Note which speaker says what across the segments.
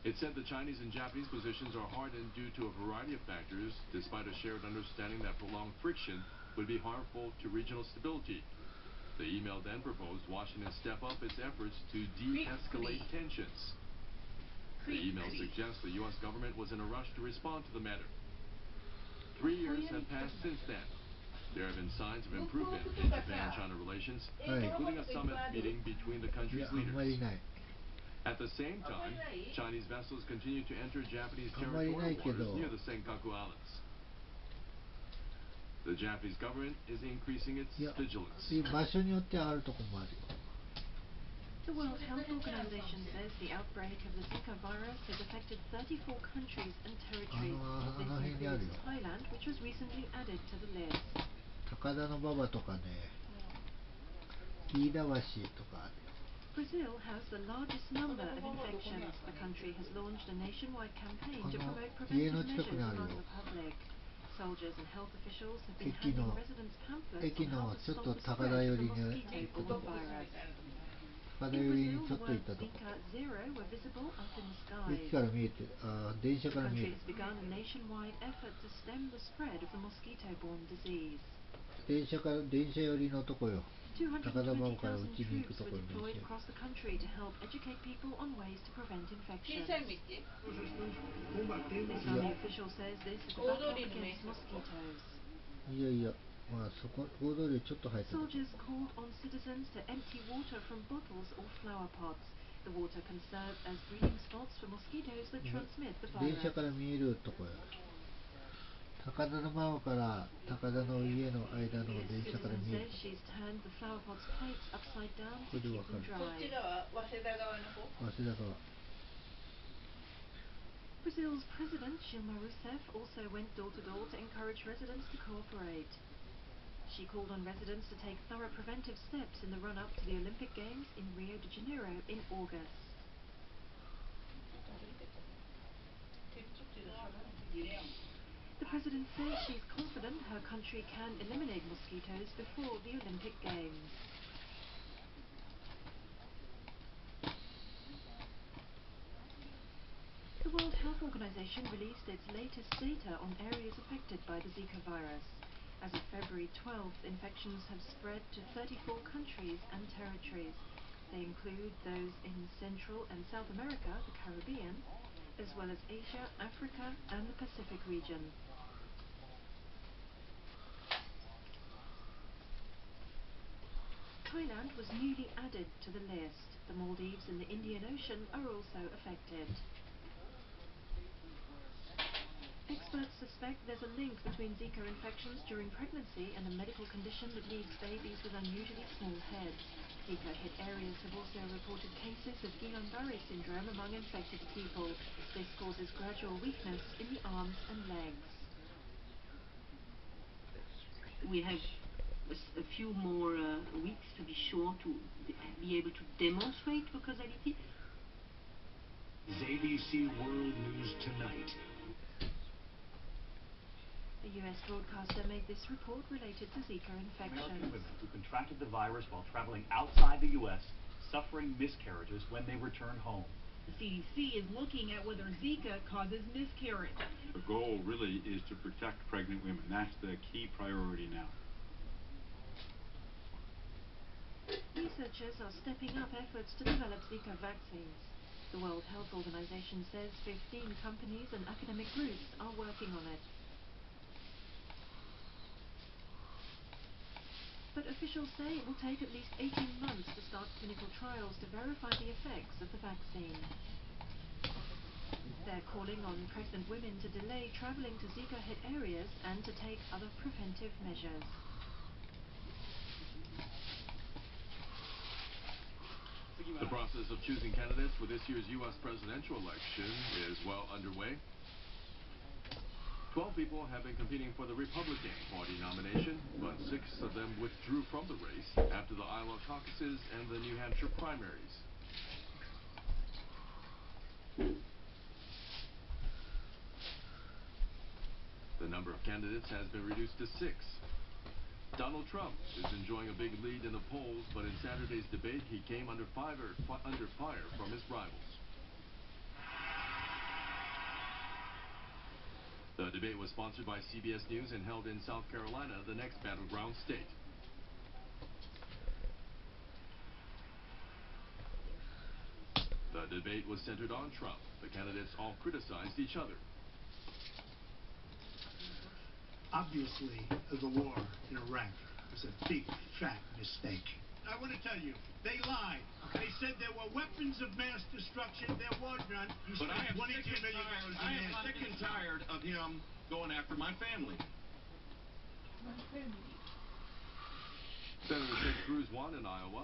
Speaker 1: It said the Chinese and Japanese positions are hardened due to a variety of factors, despite a shared understanding that prolonged friction would be harmful to regional stability. The email then proposed Washington step up its efforts to de-escalate tensions. The email suggests the U.S. government was in a rush to respond to the matter. 3 years have passed since then. There have been signs of improvement in Japan-China relations, including a summit meeting between the country's leaders. At the same time, Chinese vessels continue to enter Japanese territorial waters near the Senkaku Islands. The Japanese government is increasing its vigilance.
Speaker 2: The World Health Organization says the outbreak of the Zika virus has affected 34 countries and territories. This includes Thailand, which was recently added to the list. Brazil has the largest number of infections. The country has launched a nationwide campaign to promote preventive measures among the public. Soldiers and health officials have been handing residents pamphlets on how to stop the spread of the mosquito-borne virus. In Brazil, the words Zika Zero were visible up in the skies. The country has begun a nationwide effort to stem the spread of the mosquito-borne disease. 220,000 troops were deployed across the country to help educate people on ways to prevent infections. This army official says this is a battle against mosquitoes. Soldiers called on citizens to empty water from bottles or flower pots. The water can serve as breeding spots for mosquitoes that transmit the virus. The citizen says she's turned the flower pot's plates upside down to keep them dry. Brazil's President Dilma Rousseff also went door-to-door to encourage residents to cooperate. She called on residents to take thorough preventive steps in the run-up to the Olympic Games in Rio de Janeiro in August. The president says she's confident her country can eliminate mosquitoes before the Olympic Games. The World Health Organization released its latest data on areas affected by the Zika virus. As of February 12th, infections have spread to 34 countries and territories. They include those in Central and South America, the Caribbean, as well as Asia, Africa, and the Pacific region. Thailand was newly added to the list. The Maldives and the Indian Ocean are also affected. Experts suspect there's a link between Zika infections during pregnancy and a medical condition that leaves babies with unusually small heads. Zika-hit areas have also reported cases of Guillain-Barré syndrome among infected people. This causes gradual weakness in the arms and legs.
Speaker 3: We have a few more weeks to be sure to be able to demonstrate the causality.
Speaker 4: ABC World News Tonight.
Speaker 2: The U.S. broadcaster made this report related to Zika infections.
Speaker 5: American women who contracted the virus while traveling outside the U.S. suffering miscarriages when they return home.
Speaker 6: The CDC is looking at whether Zika causes miscarriage.
Speaker 7: The goal really is to protect pregnant women. That's the key priority now.
Speaker 2: Researchers are stepping up efforts to develop Zika vaccines. The World Health Organization says 15 companies and academic groups are working on it. But officials say it will take at least 18 months to start clinical trials to verify the effects of the vaccine. They're calling on pregnant women to delay traveling to Zika-hit areas and to take other preventive measures.
Speaker 1: The process of choosing candidates for this year's U.S. presidential election is well underway. 12 people have been competing for the Republican Party nomination, but 6 of them withdrew from the race after the Iowa caucuses and the New Hampshire primaries. The number of candidates has been reduced to 6. Donald Trump is enjoying a big lead in the polls, but in Saturday's debate, he came under fire from his rivals. The debate was sponsored by CBS News and held in South Carolina, the next battleground state. The debate was centered on Trump. The candidates all criticized each other.
Speaker 8: Obviously, the war in Iraq was a big, fat mistake.
Speaker 9: I want to tell you, they lied. They said there were weapons of mass destruction. There was none. You
Speaker 10: But I
Speaker 9: spent
Speaker 10: am
Speaker 9: $22
Speaker 10: sick and
Speaker 9: million
Speaker 10: tired.
Speaker 9: in
Speaker 10: I am
Speaker 9: it.
Speaker 10: sick and tired of him going after my family.
Speaker 1: Senator Ted Cruz won in Iowa.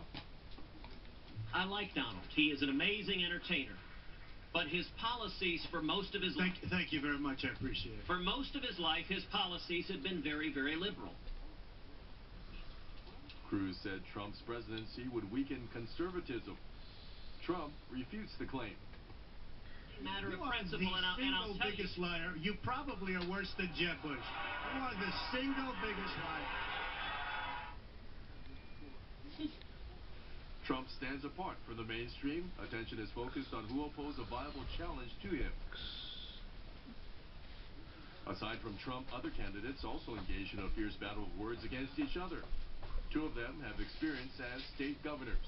Speaker 11: I like Donald. He is an amazing entertainer. But his policies for most of his life...
Speaker 9: Thank you very much. I appreciate it.
Speaker 11: For most of his life, his policies have been very, very liberal.
Speaker 1: Cruz said Trump's presidency would weaken conservatism. Trump refutes the claim.
Speaker 11: Matter
Speaker 9: You
Speaker 11: of
Speaker 9: are
Speaker 11: principle,
Speaker 9: the
Speaker 11: and I'll
Speaker 9: single
Speaker 11: tell you...
Speaker 9: biggest liar. You probably are worse than Jeb Bush. You are the single biggest liar.
Speaker 1: Trump stands apart from the mainstream. Attention is focused on who will pose a viable challenge to him. Aside from Trump, other candidates also engage in a fierce battle of words against each other. Two of them have experience as state governors.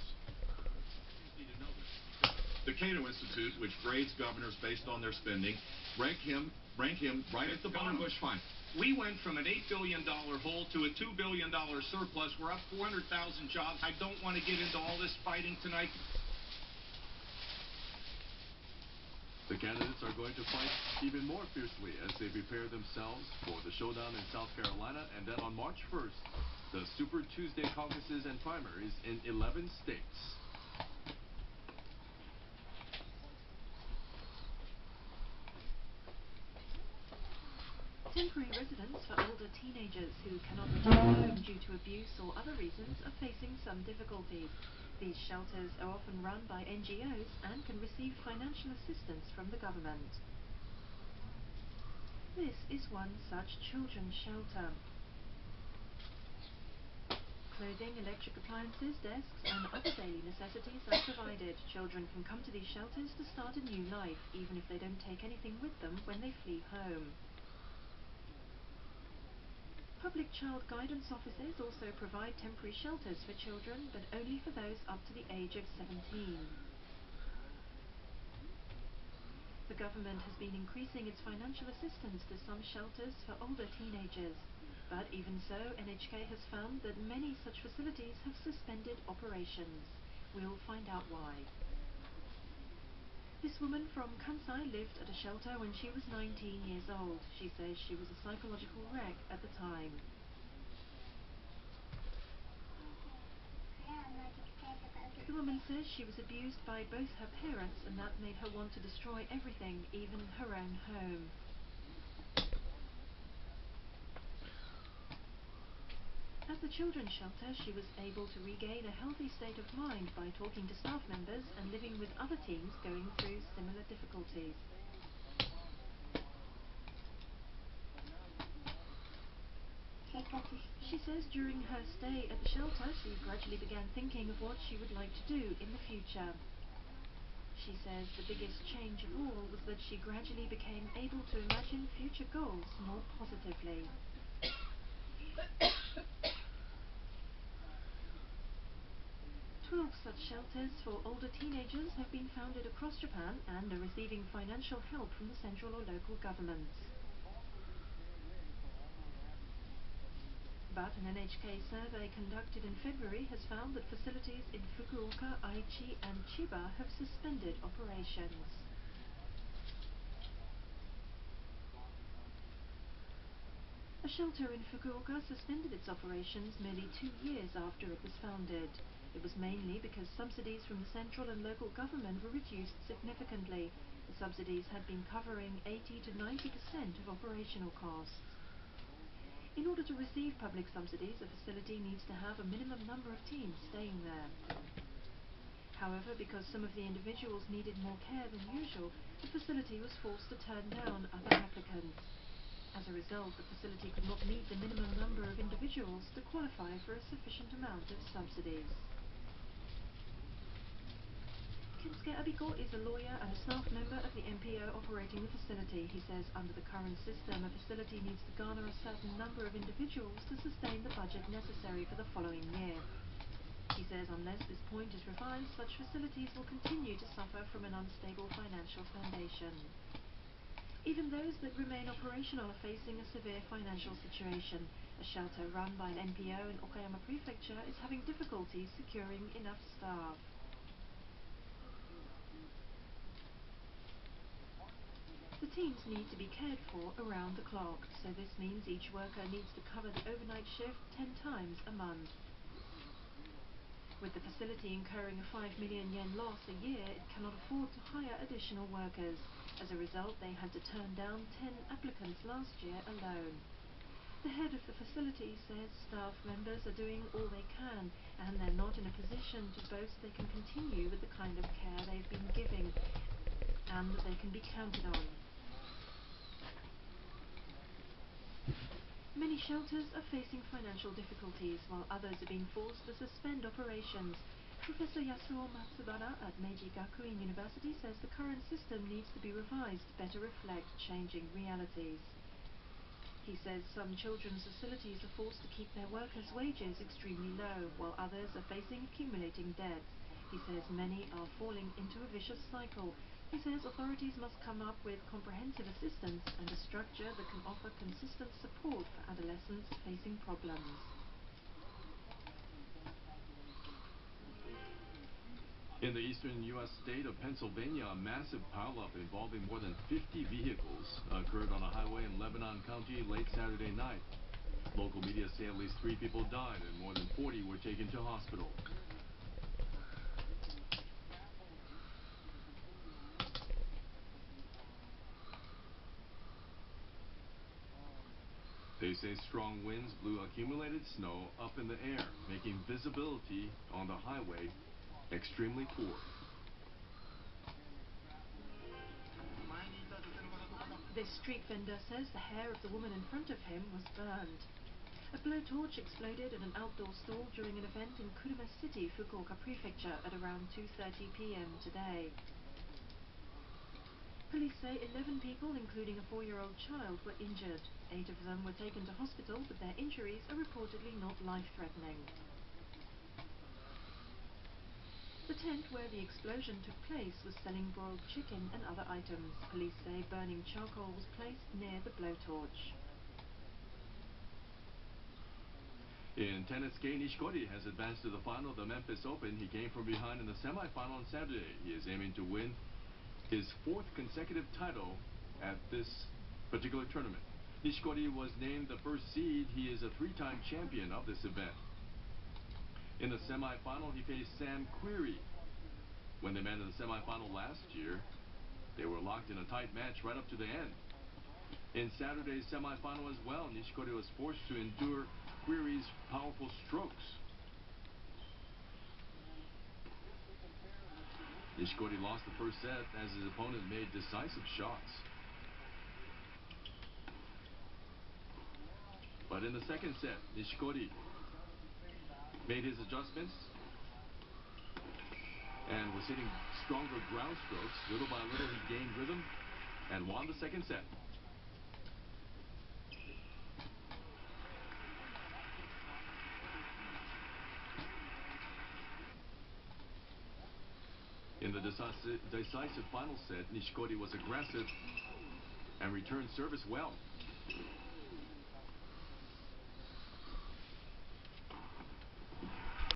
Speaker 10: The Cato Institute, which grades governors based on their spending, rank him right at the bottom.
Speaker 12: Bush, fine. We went from an $8 billion hole to a $2 billion surplus. We're up 400,000 jobs. I don't want to get into all this fighting tonight.
Speaker 1: The candidates are going to fight even more fiercely as they prepare themselves for the showdown in South Carolina, and then on March 1st, the Super Tuesday caucuses and primaries in 11 states.
Speaker 2: Temporary residents for older teenagers who cannot return home due to abuse or other reasons are facing some difficulties. These shelters are often run by NGOs and can receive financial assistance from the government. This is one such children's shelter. Clothing, electric appliances, desks and other daily necessities are provided. Children can come to these shelters to start a new life, even if they don't take anything with them when they flee home. Public child guidance offices also provide temporary shelters for children, but only for those up to the age of 17. The government has been increasing its financial assistance to some shelters for older teenagers. But even so, NHK has found that many such facilities have suspended operations. We'll find out why. This woman from Kansai lived at a shelter when she was 19 years old. She says she was a psychological wreck at the time. The woman says she was abused by both her parents, and that made her want to destroy everything, even her own home. At the children's shelter, she was able to regain a healthy state of mind by talking to staff members and living with other teens going through similar difficulties. She says during her stay at the shelter, she gradually began thinking of what she would like to do in the future. She says the biggest change of all was that she gradually became able to imagine future goals more positively. 12 such shelters for older teenagers have been founded across Japan and are receiving financial help from the central or local governments. But an NHK survey conducted in February has found that facilities in Fukuoka, Aichi and Chiba have suspended operations. A shelter in Fukuoka suspended its operations nearly 2 years after it was founded. It was mainly because subsidies from the central and local government were reduced significantly. The subsidies had been covering 80 to 90% of operational costs. In order to receive public subsidies, a facility needs to have a minimum number of teens staying there. However, because some of the individuals needed more care than usual, the facility was forced to turn down other applicants. As a result, the facility could not meet the minimum number of individuals to qualify for a sufficient amount of subsidies. Daisuke Abigo is a lawyer and a staff member of the MPO operating the facility. He says under the current system, a facility needs to garner a certain number of individuals to sustain the budget necessary for the following year. He says unless this point is revised, such facilities will continue to suffer from an unstable financial foundation. Even those that remain operational are facing a severe financial situation. A shelter run by an NPO in Okayama Prefecture is having difficulties securing enough staff. The teams need to be cared for around the clock, so this means each worker needs to cover the overnight shift 10 times a month. With the facility incurring a 5 million yen loss a year, it cannot afford to hire additional workers. As a result, they had to turn down 10 applicants last year alone. The head of the facility says staff members are doing all they can, and they're not in a position to boast they can continue with the kind of care they've been giving, and that they can be counted on. Many shelters are facing financial difficulties, while others are being forced to suspend operations. Professor Yasuo Matsubara at Meiji Gakuin University says the current system needs to be revised to better reflect changing realities. He says some children's facilities are forced to keep their workers' wages extremely low, while others are facing accumulating debts. He says many are falling into a vicious cycle. He says authorities must come up with comprehensive assistance and a structure that can offer consistent support for adolescents facing problems.
Speaker 1: In the eastern U.S. state of Pennsylvania, a massive pileup involving more than 50 vehicles occurred on a highway in Lebanon County late Saturday night. Local media say at least 3 people died and more than 40 were taken to hospital. They say strong winds blew accumulated snow up in the air, making visibility on the highway extremely poor.
Speaker 2: This street vendor says the hair of the woman in front of him was burned. A blowtorch exploded at an outdoor stall during an event in Kuruma City, Fukuoka Prefecture at around 2:30 p.m. today. Police say 11 people, including a 4-year-old child, were injured. 8 of them were taken to hospital, but their injuries are reportedly not life-threatening. The tent where the explosion took place was selling broiled chicken and other items. Police say burning charcoal was placed near the blowtorch.
Speaker 1: In tennis, Kei Nishikori has advanced to the final of the Memphis Open. He came from behind in the semifinal on Saturday. He is aiming to win his 4th consecutive title at this particular tournament. Nishikori was named the first seed. He is a 3-time champion of this event. In the semifinal, he faced Sam Querrey. When they met in the semifinal last year, they were locked in a tight match right up to the end. In Saturday's semifinal as well, Nishikori was forced to endure Querrey's powerful strokes. Nishikori lost the first set as his opponent made decisive shots. But in the second set, Nishikori made his adjustments and was hitting stronger ground strokes. Little by little he gained rhythm and won the second set. In the decisive final set, Nishikori was aggressive and returned service well.